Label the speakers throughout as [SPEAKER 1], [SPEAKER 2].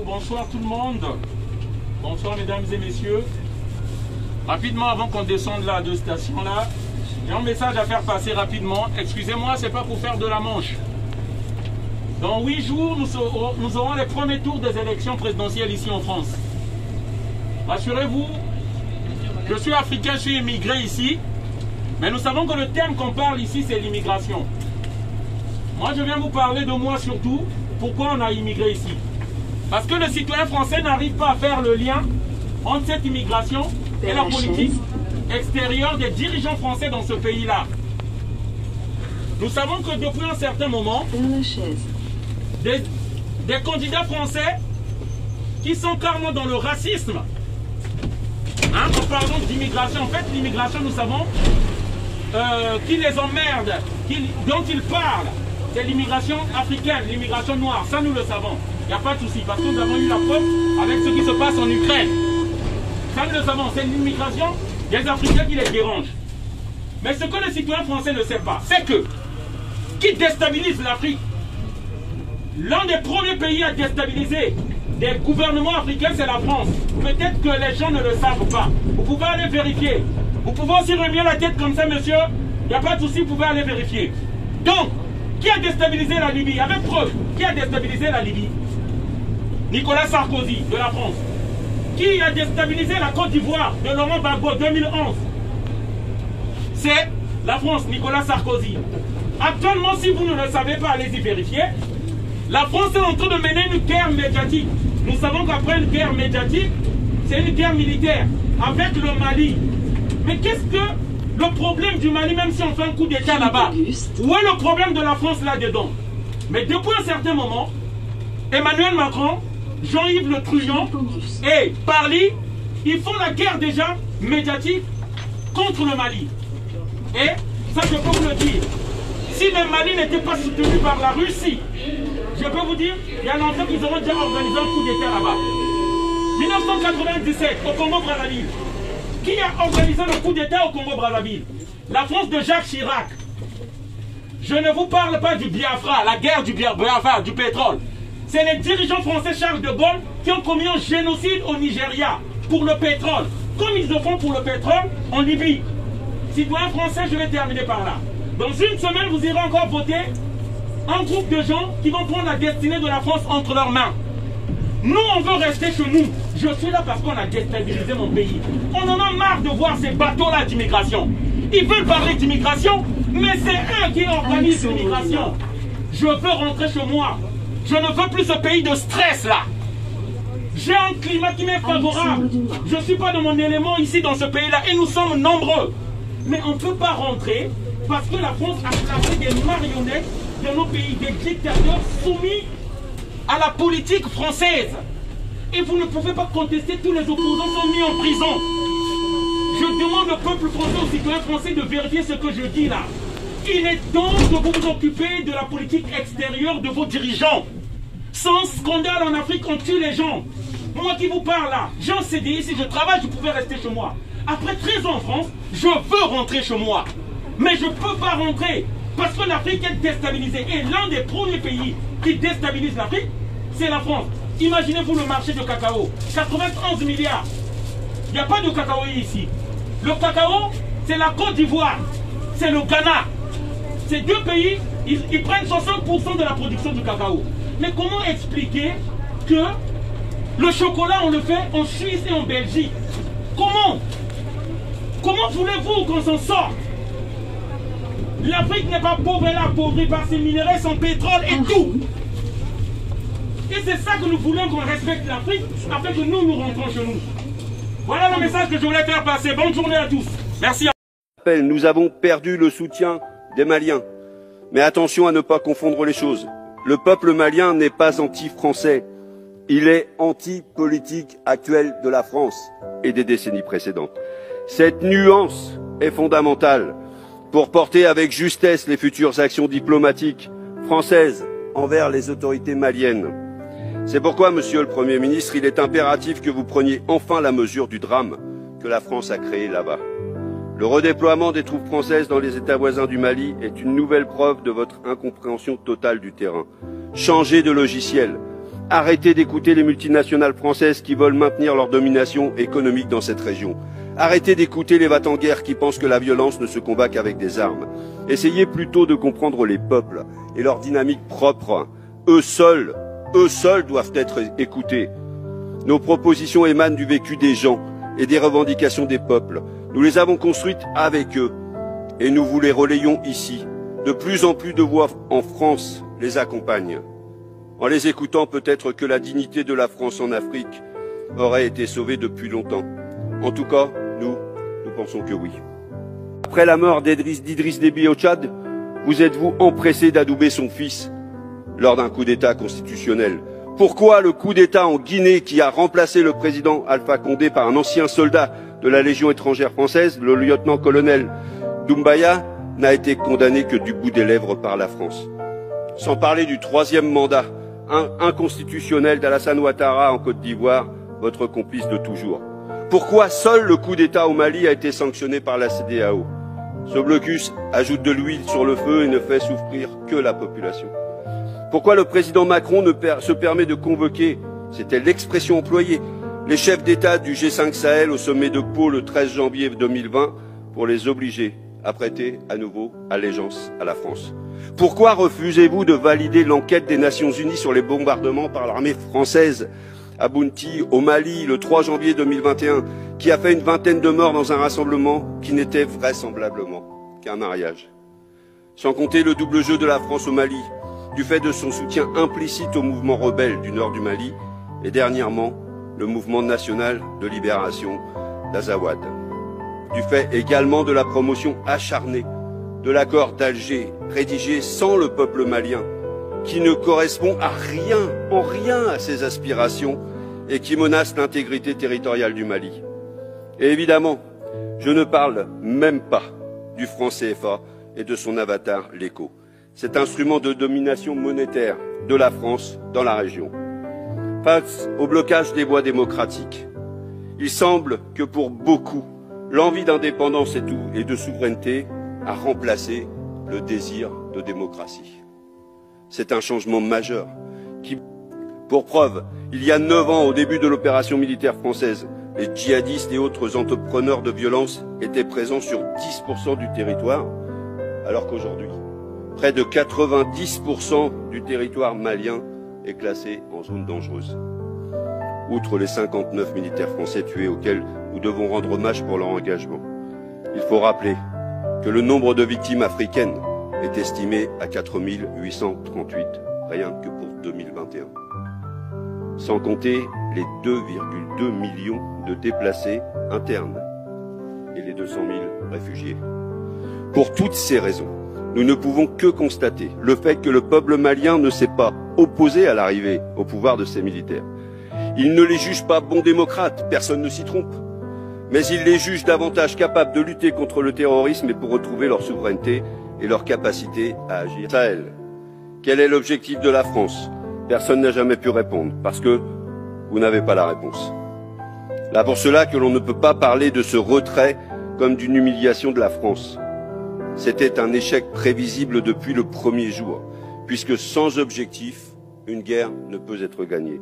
[SPEAKER 1] bonsoir tout le monde. Bonsoir mesdames et messieurs. Rapidement, avant qu'on descende là, de station là, j'ai un message à faire passer rapidement. Excusez-moi, c'est pas pour faire de la manche. Dans 8 jours, nous aurons les premiers tours des élections présidentielles ici en France. Rassurez-vous, je suis africain, je suis immigré ici, mais nous savons que le terme qu'on parle ici, c'est l'immigration. Moi, je viens vous parler de moi surtout. Pourquoi on a immigré ici? Parce que le citoyen français n'arrive pas à faire le lien entre cette immigration et la politique extérieure des dirigeants français dans ce pays-là. Nous savons que depuis un certain moment, des candidats français qui sont carrément dans le racisme, en parlant d'immigration, en fait l'immigration nous savons qui les emmerde, dont ils parlent, c'est l'immigration africaine, l'immigration noire, ça nous le savons, il n'y a pas de souci, parce que nous avons eu la preuve avec ce qui se passe en Ukraine. Ça nous le savons, c'est l'immigration des Africains qui les dérange. Mais ce que le citoyen français ne sait pas, c'est que qui déstabilise l'Afrique, l'un des premiers pays à déstabiliser des gouvernements africains, c'est la France. Peut-être que les gens ne le savent pas. Vous pouvez aller vérifier. Vous pouvez aussi remuer la tête comme ça, monsieur. Il n'y a pas de souci, vous pouvez aller vérifier. Donc, qui a déstabilisé la Libye? Avec preuve, qui a déstabilisé la Libye? Nicolas Sarkozy, de la France. Qui a déstabilisé la Côte d'Ivoire de Laurent Gbagbo 2011? C'est la France, Nicolas Sarkozy. Actuellement, si vous ne le savez pas, allez-y vérifier. La France est en train de mener une guerre médiatique. Nous savons qu'après une guerre médiatique, c'est une guerre militaire avec le Mali. Mais qu'est-ce que le problème du Mali, même si on fait un coup d'État là-bas? Où est le problème de la France là-dedans? Mais depuis un certain moment, Emmanuel Macron, Jean-Yves Le Drian et Parly, ils font la guerre déjà médiatique contre le Mali. Et ça, je peux vous le dire. Si le Mali n'était pas soutenu par la Russie, je peux vous dire, il y a longtemps qu'ils auront déjà organisé un coup d'État là-bas. 1997, au Congo-Brazzaville. Qui a organisé le coup d'État au Congo-Brazzaville? La France de Jacques Chirac. Je ne vous parle pas du Biafra, la guerre du Biafra, du pétrole. C'est les dirigeants français Charles de Gaulle qui ont commis un génocide au Nigeria pour le pétrole. Comme ils le font pour le pétrole en Libye. Citoyens français, je vais terminer par là. Dans une semaine, vous irez encore voter un groupe de gens qui vont prendre la destinée de la France entre leurs mains. Nous, on veut rester chez nous. Je suis là parce qu'on a déstabilisé mon pays. On en a marre de voir ces bateaux-là d'immigration. Ils veulent parler d'immigration, mais c'est eux qui organisent l'immigration. Je veux rentrer chez moi. Je ne veux plus ce pays de stress là. J'ai un climat qui m'est favorable. Je ne suis pas dans mon élément ici dans ce pays-là et nous sommes nombreux. Mais on ne peut pas rentrer parce que la France a placé des marionnettes dans nos pays, des dictateurs soumis à la politique française. Et vous ne pouvez pas contester, tous les opposants sont mis en prison. Je demande au peuple français, aux citoyens français de vérifier ce que je dis là. Il est temps de vous occuper de la politique extérieure de vos dirigeants. Sans scandale en Afrique, on tue les gens. Moi qui vous parle là, j'ai un CDI, si je travaille, je pouvais rester chez moi. Après 13 ans en France, je veux rentrer chez moi. Mais je ne peux pas rentrer parce que l'Afrique est déstabilisée. Et l'un des premiers pays qui déstabilise l'Afrique, c'est la France. Imaginez-vous le marché de cacao. 91 milliards. Il n'y a pas de cacao ici. Le cacao, c'est la Côte d'Ivoire. C'est le Ghana. Ces deux pays, ils prennent 60% de la production du cacao. Mais comment expliquer que le chocolat, on le fait en Suisse et en Belgique? Comment? Comment voulez-vous qu'on s'en sorte? L'Afrique n'est pas pauvre, elle est appauvrie par ses minéraux, son pétrole et tout. Et c'est ça que nous voulons, qu'on respecte l'Afrique afin que nous rentrons chez nous. Voilà le message que je voulais faire passer. Bonne journée à tous. Merci.
[SPEAKER 2] Nous avons perdu le soutien des Maliens. Mais attention à ne pas confondre les choses. Le peuple malien n'est pas anti-français. Il est anti-politique actuelle de la France et des décennies précédentes. Cette nuance est fondamentale pour porter avec justesse les futures actions diplomatiques françaises envers les autorités maliennes. C'est pourquoi, Monsieur le Premier ministre, il est impératif que vous preniez enfin la mesure du drame que la France a créé là-bas. Le redéploiement des troupes françaises dans les États voisins du Mali est une nouvelle preuve de votre incompréhension totale du terrain. Changez de logiciel. Arrêtez d'écouter les multinationales françaises qui veulent maintenir leur domination économique dans cette région. Arrêtez d'écouter les va-t-en-guerre qui pensent que la violence ne se combat qu'avec des armes. Essayez plutôt de comprendre les peuples et leur dynamique propre. Eux seuls doivent être écoutés. Nos propositions émanent du vécu des gens et des revendications des peuples. Nous les avons construites avec eux et nous vous les relayons ici. De plus en plus de voix en France les accompagnent. En les écoutant, peut-être que la dignité de la France en Afrique aurait été sauvée depuis longtemps. En tout cas, nous pensons que oui. Après la mort d'Idriss Déby au Tchad, vous êtes-vous empressé d'adouber son fils lors d'un coup d'État constitutionnel? Pourquoi le coup d'État en Guinée qui a remplacé le président Alpha Condé par un ancien soldat de la Légion étrangère française, le lieutenant-colonel Doumbaya, n'a été condamné que du bout des lèvres par la France? Sans parler du troisième mandat inconstitutionnel d'Alassane Ouattara en Côte d'Ivoire, votre complice de toujours. Pourquoi seul le coup d'État au Mali a été sanctionné par la CEDEAO? Ce blocus ajoute de l'huile sur le feu et ne fait souffrir que la population. Pourquoi le président Macron se permet de convoquer, c'était l'expression employée, les chefs d'État du G5 Sahel au sommet de Pau le 13 janvier 2020 pour les obliger à prêter à nouveau allégeance à la France? Pourquoi refusez-vous de valider l'enquête des Nations Unies sur les bombardements par l'armée française à Bounti, au Mali, le 3 janvier 2021, qui a fait une vingtaine de morts dans un rassemblement qui n'était vraisemblablement qu'un mariage? Sans compter le double jeu de la France au Mali, du fait de son soutien implicite au mouvement rebelle du nord du Mali et dernièrement le mouvement national de libération d'Azawad. Du fait également de la promotion acharnée de l'accord d'Alger rédigé sans le peuple malien, qui ne correspond en rien à ses aspirations et qui menace l'intégrité territoriale du Mali. Et évidemment, je ne parle même pas du franc CFA et de son avatar, l'ECO, cet instrument de domination monétaire de la France dans la région. Face au blocage des voies démocratiques, il semble que pour beaucoup, l'envie d'indépendance et de souveraineté a remplacé le désir de démocratie. C'est un changement majeur qui, pour preuve, il y a 9 ans, au début de l'opération militaire française, les djihadistes et autres entrepreneurs de violence étaient présents sur 10% du territoire, alors qu'aujourd'hui, près de 90% du territoire malien est classé en zone dangereuse. Outre les 59 militaires français tués auxquels nous devons rendre hommage pour leur engagement, il faut rappeler que le nombre de victimes africaines est estimé à 4838, rien que pour 2021. Sans compter les 2,2 millions de déplacés internes et les 200 000 réfugiés. Pour toutes ces raisons, nous ne pouvons que constater le fait que le peuple malien ne s'est pas opposé à l'arrivée au pouvoir de ces militaires. Il ne les juge pas bons démocrates, personne ne s'y trompe, mais il les juge davantage capables de lutter contre le terrorisme et pour retrouver leur souveraineté et leur capacité à agir. Sahel, quel est l'objectif de la France? Personne n'a jamais pu répondre, parce que vous n'avez pas la réponse. Là pour cela que l'on ne peut pas parler de ce retrait comme d'une humiliation de la France. C'était un échec prévisible depuis le premier jour, puisque sans objectif, une guerre ne peut être gagnée.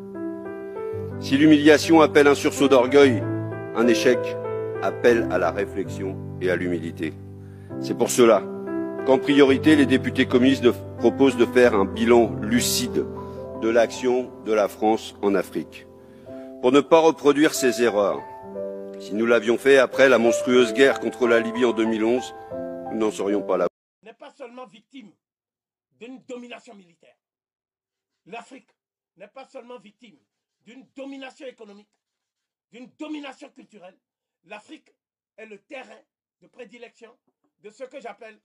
[SPEAKER 2] Si l'humiliation appelle un sursaut d'orgueil, un échec appelle à la réflexion et à l'humilité. C'est pour cela qu'en priorité, les députés communistes proposent de faire un bilan lucide de l'action de la France en Afrique. Pour ne pas reproduire ces erreurs, si nous l'avions fait après la monstrueuse guerre contre la Libye en 2011, nous n'en serions pas là.
[SPEAKER 1] N'est pas seulement victime d'une domination militaire. L'Afrique n'est pas seulement victime d'une domination économique, d'une domination culturelle. L'Afrique est le terrain de prédilection de ce que j'appelle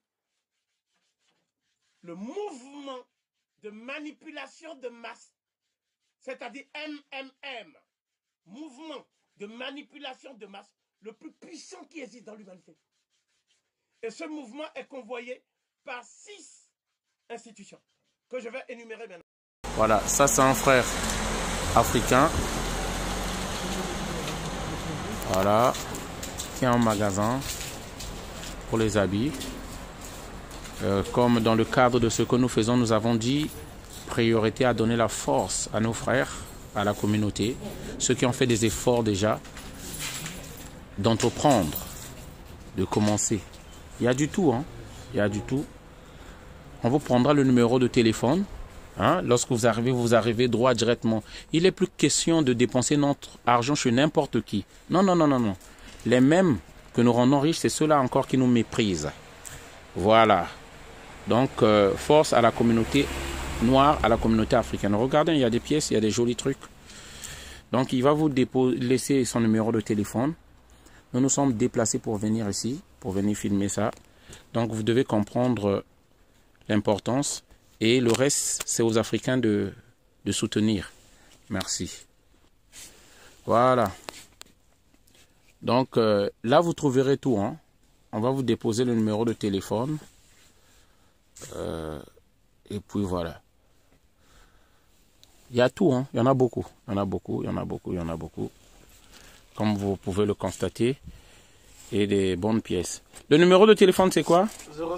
[SPEAKER 1] le mouvement de manipulation de masse, c'est-à-dire MMM, mouvement de manipulation de masse le plus puissant qui existe dans l'humanité. Et ce mouvement est convoyé par 6 institutions que je vais énumérer maintenant.
[SPEAKER 3] Voilà, ça c'est un frère africain. Voilà, qui a un magasin pour les habits. Comme dans le cadre de ce que nous faisons, nous avons dit priorité à donner la force à nos frères, à la communauté, ceux qui ont fait des efforts déjà, d'entreprendre, de commencer. Il y a du tout, hein. Il y a du tout. On vous prendra le numéro de téléphone. Hein? Lorsque vous arrivez droit directement. Il n'est plus question de dépenser notre argent chez n'importe qui. Non, non, non, non, non. Les mêmes que nous rendons riches, c'est ceux-là encore qui nous méprisent. Voilà. Donc, force à la communauté noire, à la communauté africaine. Regardez, il y a des pièces, il y a des jolis trucs. Donc, il va vous laisser son numéro de téléphone. Nous nous sommes déplacés pour venir ici, pour venir filmer ça. Donc, vous devez comprendre l'importance. Et le reste, c'est aux Africains de soutenir. Merci. Voilà. Donc, là, vous trouverez tout. Hein. On va vous déposer le numéro de téléphone. Et puis, voilà. Il y a tout. Hein. Il y en a beaucoup. Il y en a beaucoup, il y en a beaucoup, il y en a beaucoup. Comme vous pouvez le constater. Et des bonnes pièces. Le numéro de téléphone, c'est quoi?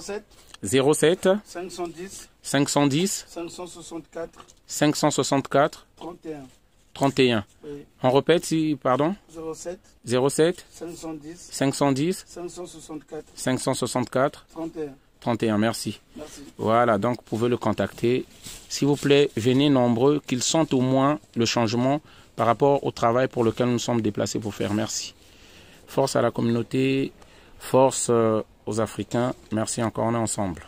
[SPEAKER 4] 07
[SPEAKER 3] 07
[SPEAKER 4] 510
[SPEAKER 3] 510
[SPEAKER 4] 564
[SPEAKER 3] 564
[SPEAKER 4] 31.
[SPEAKER 3] 31.
[SPEAKER 4] Oui.
[SPEAKER 3] On répète, si, pardon?
[SPEAKER 4] 07
[SPEAKER 3] 07
[SPEAKER 4] 510
[SPEAKER 3] 510
[SPEAKER 4] 564
[SPEAKER 3] 564
[SPEAKER 4] 31.
[SPEAKER 3] 31. Merci.
[SPEAKER 4] Merci.
[SPEAKER 3] Voilà, donc vous pouvez le contacter. S'il vous plaît, venez nombreux, qu'ils sentent au moins le changement par rapport au travail pour lequel nous sommes déplacés pour faire. Merci. Force à la communauté, force aux Africains. Merci encore, on est ensemble.